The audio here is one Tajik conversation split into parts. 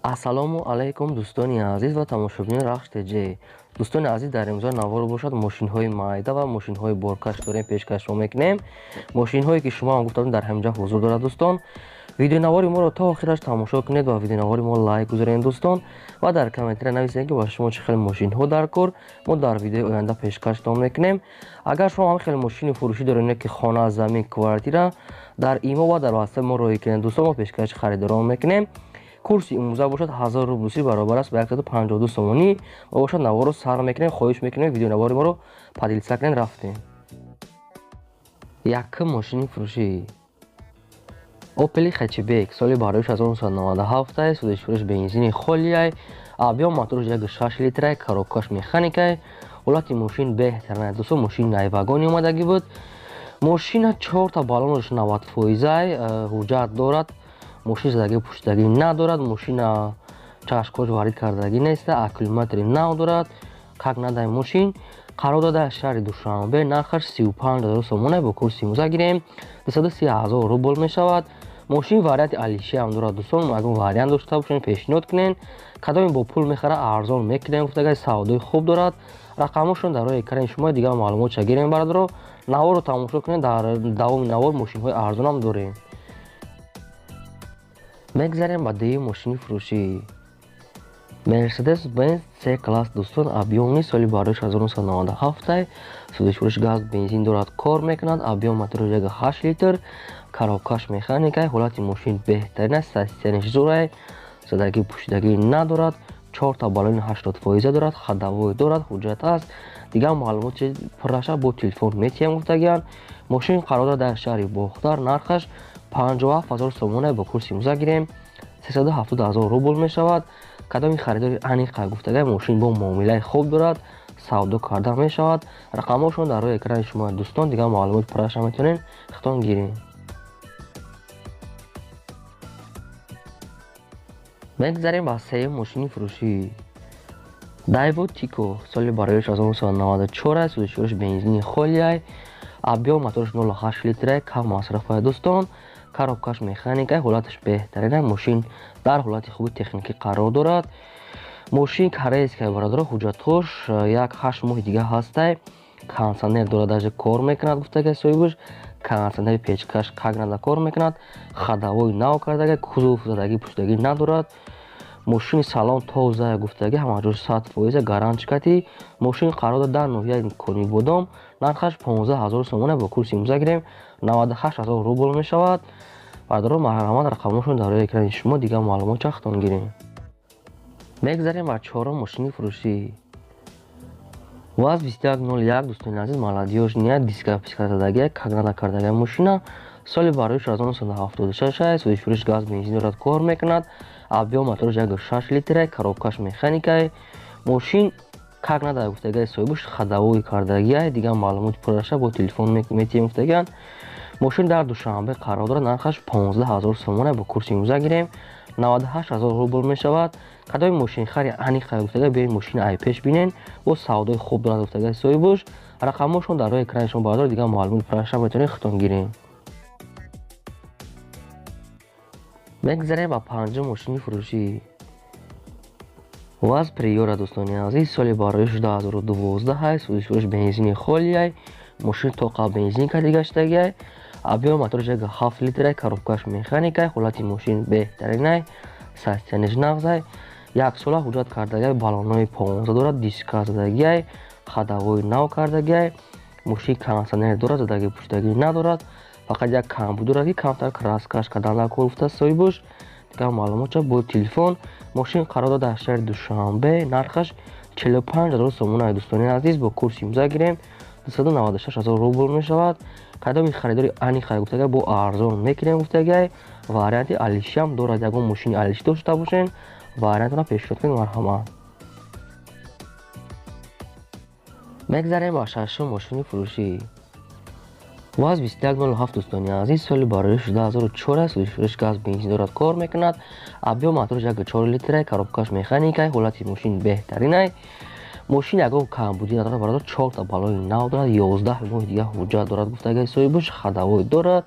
ассалому алайкум дӯстони азиз ва тамошобини рахштеҷӣ. дӯстони азиз, дар имрӯза навор бошад мошинҳои майда ва мошинҳои боркаш дорем пешкашро мекунем. мошинҳое ки шумоам гуфтам дар ҳаминҷа ҳузур дорад дӯстон. видеонавори моро то охираш тамошо кунед ва видеонавори мо лайк гузоред дӯстон ва дар комментариya нависед ки ба шумо чӣ хел мошинҳо дар кор мо дар видеои оянда пешкаштон мекунем. агар шумо ҳамин хел мошини фурӯшӣ доред ки хона, замин, квартира дар имо ва дар ватсап мо роӣ кунед дӯстон, мо пешкаши харидорон мекунем. курси имрӯза бошад 1000 рубли баробар аст ба 152 сомонӣ ва бошад наворро сар мекунем. хоҳиш мекунем видеонавори моро падилиса кунед. рафтем. якум мошини фурӯшӣ опели хачбек соли бароиш 1997 судаи шӯриш бензини холияй, объем моторош 1.6 литрай, коробкаш механикай. ҳолати мошин беҳтарин дӯстон, мошини найвагони омадагӣ буд. мошина 4 та баллонаш 90%, ҳуҷҷат дорад. мошин задагӣ пуштагӣ надорад. мошина чашкош варид кардагӣ нест. аккумулятори нав дорад. как надай мошин қарор дада шаҳри душанбе. нархаш 35000 сомона бо курси имрӯза гирем 230000 рубл мешавад. мошин варианти алишиам дорад дӯстон. агар вариант дошта бошен пешниҳод кунед. кадоме бо пул мехара арзон мекунем гуфтагай савдои хуб дорад. рақамошон дар роҳи экрани шумо. дигар маълумотша гирем бародаро. наворро тамошо кунед. дар давоми навор мошинҳои арзонам дорем. мегзарем ба дуюм мошини фурӯшӣ мерседес бенз C класс дӯстон. объёми соли бароиш 1997, судаи шӯриш газ бензин дорад, кор мекунад. объём моторош 1.8 литр, коробкаш механикай. ҳолати мошин беҳтарин аст. састяниш зурай, задагӣ пуштагӣ надорад. 4 та баллони 80% дорад. ходовой дорад, ҳуҷҷат аст. дигар маълумоти пурраша бо телефон метиҳем гуфтагиян. мошин қарор дорад дар шаҳри бохтар. нархаш 57000 сомона бо курси имрӯза гирем 370000 рубл мешавад. кадоми харидори аниқа гуфтагай мошин бо муомилаи хуб дорад, савдо карда мешавад. рақамошон дар роҳи экрани шумо дӯстон. дигар маълумоти пурраша метавонед хитон гирем. мегзарем ба сеюм мошини фурӯшӣ дайво тико соли бароиш 1994, судаи шӯриш бензини холияй, объём моторош 0.8 литрай, кам масрафай дӯстон. коробкаш механикай. ҳолаташ беҳтарин. мошин дар ҳолати хуби техникӣ қарор дорад. мошин корейскай бародаро. ҳуҷҷатҳош 1-8 моҳи дига ҳастай. кондитсионер дорад, даже кор мекунад гуфтагай соҳибаш. кондитсионери печкаш кагнада кор мекунад. ходовой нав кардагай. кузов задагӣ пуштагӣ надорад. мошини салон тоза гуфтагӣ ҳамаҷош 100% гарантикати. мошин қарор дорад дар ноҳияи кони бодом. нархаш 15000 сомона бо курси имрӯза гирем 98000 рубл мешавад. бародаро марҳамат, рақамошон дар роҳи экрани шумо. дигар маълумотша хитон гирем. мегзарем ба чорум мошини фурӯшӣ ВАЗ-2101 дӯстони азиз. молодёж ния диска пискадагия кагнада кардагия мошина соли бароиш 1976, судаи шӯриш газ бензин дорад, кор мекунад. объём моторош 1.6 литрай, коробкаш механикай. мошин как надай гуфтагай соҳибаш ходовой кардагия. дигар маълумоти пурраша бо телефон метиҳем гуфтагиян. мошин дар душанбе қарор дорад. нархаш 15000 сомона бо курси имрӯза гирем 98000 рубл мешавад. кадоми мошинхари аниқа гуфтагай биёед мошини айпеш бинен бо савдои хуб дорад гуфтагай соҳибаш. рақамошон дар роҳи экрани шумо бардор. дигар маълумоти пурраша метавонед хитон гирем. мегзарем ба панҷум мошини фурӯшӣ ВАЗ приора дӯстони азиз. соли бароиш 2012, судаи шӯриш бензини холияй. мошин тоқа бензинка дигаштагиай. объём моторош 1.7 литрай, коробкаш механикай. ҳолати мошин беҳтаринай. састяниш нағзай. 1 сола ҳуҷҷат кардагиай. баллонҳои 15 дорад. диска задагиай. ходовой нав кардагиай. мошин кондитсионер дорад, задагӣ пуштагӣ надорад. фақат як камбуд дорад ки камтар краскаш кардан дар кор гуфта соҳибаш. дигар маълумотша бо телефон. мошин қарор дорад дар шаҳри душанбе. нархаш 45000 сомона дӯстони азиз бо курси имрӯза гирем 296000 рубл мешавад. кадоми харидори аниқа гуфтагай бо арзон мекунем гуфтагай. варианти алишиам дорад. ягон мошини алиши дошта бошен вариантро пешниҳод кунед. марҳамат. мегзарем ба шашум мошини фурӯшӣ ВАЗ-2107 дӯстони азиз. соли бароиш 2004, судаи шӯриш газ бензин дорад, кор мекунад. объём моторош 1.4 литрай, коробкаш механикай. ҳолати мошин беҳтаринай. мошин ягон камбудӣ надорад бародаро. 4 та баллони нав дорад. 11 моҳи дига ҳуҷҷат дорад гуфтагай соҳибаш. ходовой дорад.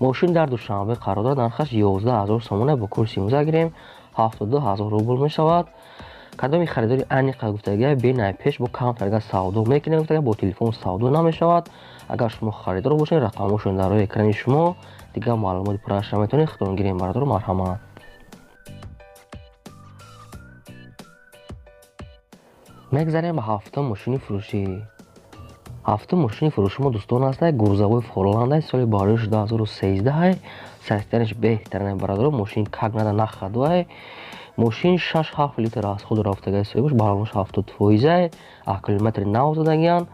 мошин дар душанбе қарор дорад. нархаш 11000 сомона бо курси имрӯза гирем 72000 рубл мешавад. Кадоми харидори аниқа гуфтагия бенаи пеш бо камтарга савдо мекунем гуфтагия бо телефон савдо намешавад. Агар шумо харидор бошед рақамошон дар рӯи экрани шумо дигар маълумоти пурраша метавонед худтон гирем бародор марҳамат. мегзарем ба ҳафтум мошини фурӯшӣ. ҳафтум мошини фурӯши мо дӯстон астай гурзавои форландай соли бароиш 2013 сайстаниш беҳтаринай бародор мошин кагнада нахадвай мошин 6-7 литр аз худ рафтаgai соҳибаш балонаш 70%, аккумулятори нав задагиян,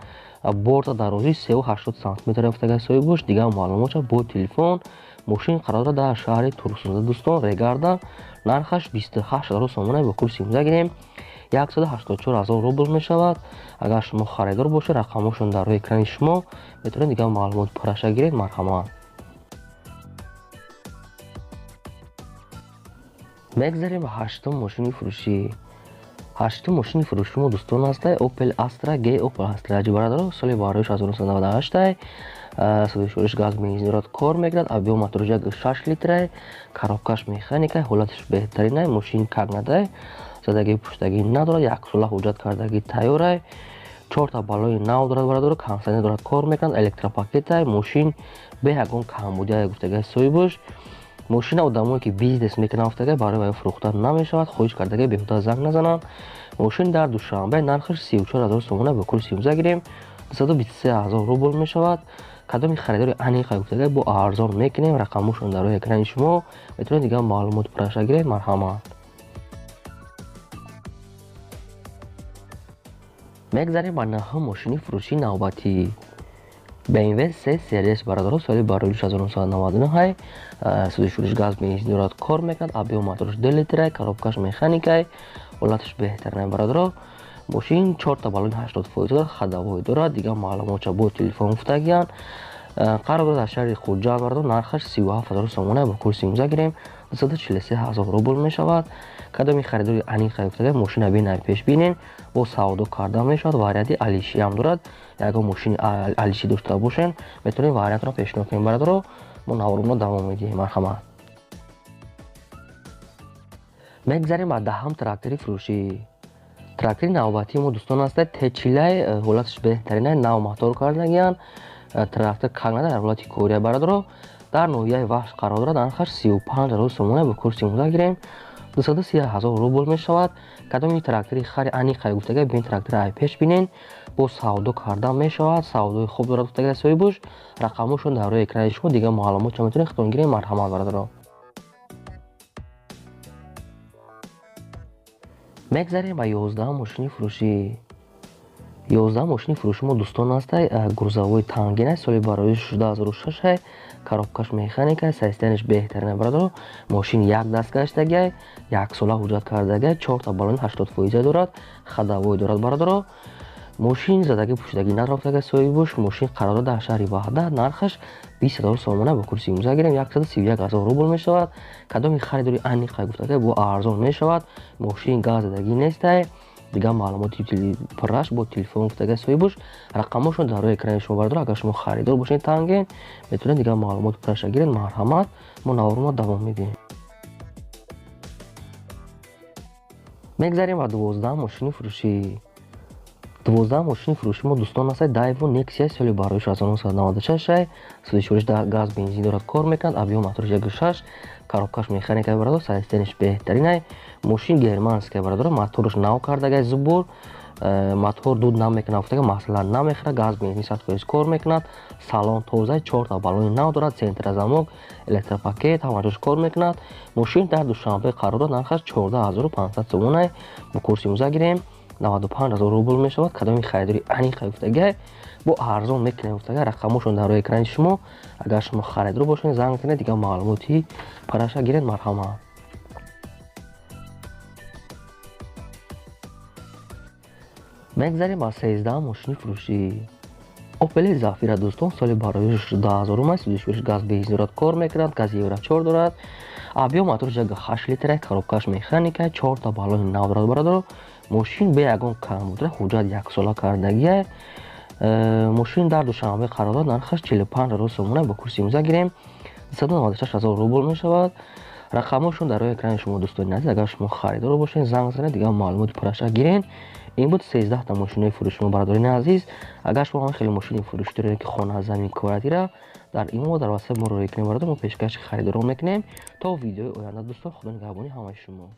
борта дарозӣ 380 см рафтаgai соҳибаш. Дигар маълумота бо телефон мошин қарор дорад дар шаҳри Турсунза дӯстон Регарда. Нархаш 28000 сомона бо курси имза гирем 184000 рубл мешавад. Агар шумо харидор бошед рақамошон дар рӯи экрани шумо метавонед дигар маълумот пурраша гиред марҳамат. мегзарем ба ҳаштум мошини фурӯшӣ. ҳаштум мошини фурӯши мо дӯстон астай Opel Astra G Opel Astra ҳаҷи бародаро соли бароиш 1998 садошориш газ бензин дорад кор мекунад. Объем моториш 6 литрай, коробкаш механикай, ҳолатиш беҳтаринай, мошин кагнадай, задагии пуштагӣ надорад, яксола ҳуҷҷат кардагӣ тайёрай, 4 балони нав дорад бародаро, консайнер дорад кор мекунад, электропакетай, мошин бе ягон камбудия гуфтагай соҳибаш. мошина одамое ки бизнес мекунанд гуфтагай барои фурӯхтан намешавад, хоҳиш кардагай беҳуда занг назананд. мошин дар душанбе нархаш 34000 сомона бо курси имза гирем 223000 рубл мешавад. кадоми харидори аниқа гуфтагай бо арзон мекунем рақамошон дар рӯи экрани шумо метавонед дигар маълумот пурраша гиред марҳамат. мегзарем ба наҳум мошини фурӯши навбатӣ. BMW 3 серияс бародаро соли бароиш 1999 садошориш газ бензин дорад кор мекунад. Объем моториш 2 литрай, коробкаш механикай, ҳолатиш беҳтаринай бародаро. мошин 4 балони 80% дорад, ходовой дорад. дигар маълумота бо телефон гуфтагиян. қарор дорад дар шаҳри хуҷанд бародаро. нархаш 37000 сомона бо курси имза гирем 243000 рубл мешавад. кадоми харидори аниқа гуфтагай мошина бинай пеш бинен бо савдо карда мешавад. варианти алиши ҳам дорад. ягон мошини алиши дошта бошен метавонем вариантро пешниҳод кунем бародаро. мо наврумо давом медиҳем марҳамат. мегзарем ба даҳум трактори фурӯшӣ. трактори навбатии мо дӯстон астай T40 ҳолатиш беҳтаринай, нав мотор кардагиян, трактор кагнада дар ҳолати кория бародаро. дар ноҳияи вахш қарор дорад. нархаш 35000 сомона бо курси имза гирем 230000 рубл мешавад. кадоми трактори хари аниқа гуфтагай бин трактори айпеш бинен бо савдо карда мешавад. савдои хуб дорад гуфтагай соҳибаш. рақамошон дар рӯи экрани шумо дигар маълумотро метавонед худтон гирем марҳамат бародаро. мегзарем ба 11 мошини фурӯшӣ. 11 мошини фурӯши мо дӯстон астай гурзавои тангинай соли бароиш 2006 коробкаш механикай, сайстаниш беҳтаринай бародаро. мошин як даст гаштагай, яксола ҳуҷҷат кардагай, 4 балони 80% дорад, ходовой дорад бародаро. мошин задагӣ пуштагӣ нарафтагай соҳибаш. мошин қарор дорад дар шаҳри Баҳдад. нархаш 20000 сомона бо курси имза гирем 131000 рубл мешавад. кадоми харидори аниқа гуфтагай бо арзон мешавад. мошин газ задагӣ нестай. дигар маълумоти пурраш бо телефон гуфтагай соҳибаш. рақамошон дар рӯи экрани шумо бародаро. агар шумо харидор бошед танген метавонед дигар маълумот пурраша гиред марҳамат. мо наврумо давом медиҳем. мегзарем ба 12 мошини фурӯшӣ. 12 мошини фурӯши мо дӯстон астай Daewoo Nexia соли бароиш 1996 садошориш газ бензин дорад кор мекунад. объем моториш 1.6, коробкаш механикай бародаро, сайстаниш беҳтаринай. мошин германская бародаро, моториш нав кардагай зубур, мотор дуд намекунад гуфтагай масъалан намехӯрад, газ бензин 100% кор мекунад. салон тоза, 4 балони нав дорад, центразамок, электропакет ҳамаҷош кор мекунад. мошин дар душанбе қарор дорад. нархаш 14500 сомонай бо курси имза гирем 95000 рубл мешавад. кадоми харидори аниқа гуфтагай бо арзон мекунем гуфтагай рақамошон дар рӯи экрани шумо. агар шумо харидор бошед занг занед дигар маълумоти пурраша гиред марҳамат. мегзарем ба 13 мошини фурӯшӣ. Opel Zafira дӯстон соли бароиш 2000 садошориш газ бензин дорад кор мекунад. гази евро 4 дорад. объем моториш 8 литрай, коробкаш механикай, 4 балони нав дорад бародаро. мошин бе ягон камбудра, ҳуҷҷат яксола кардагиай. мошин дар душанбе қарор дорад. нархаш 45000 сомона бо курси имза гирем 296000 рубл мешавад. рақамошон дар рӯи экрани шумо дӯстони азиз. Агар шумо харидор бошед занг занед, дигар маълумоти пурраша гирен. ин буд 13 та мошинои фурӯши бародарони азиз. агар шумо ҳам хеле мошини фурӯшӣ доред ки хона замин квартира, дар имо дар ватсап мо рӯй кунед бародар, мо пешкаши харидорон мекунем. То видеои оянда дӯстон, худо нигаҳбони ҳамаи шумо.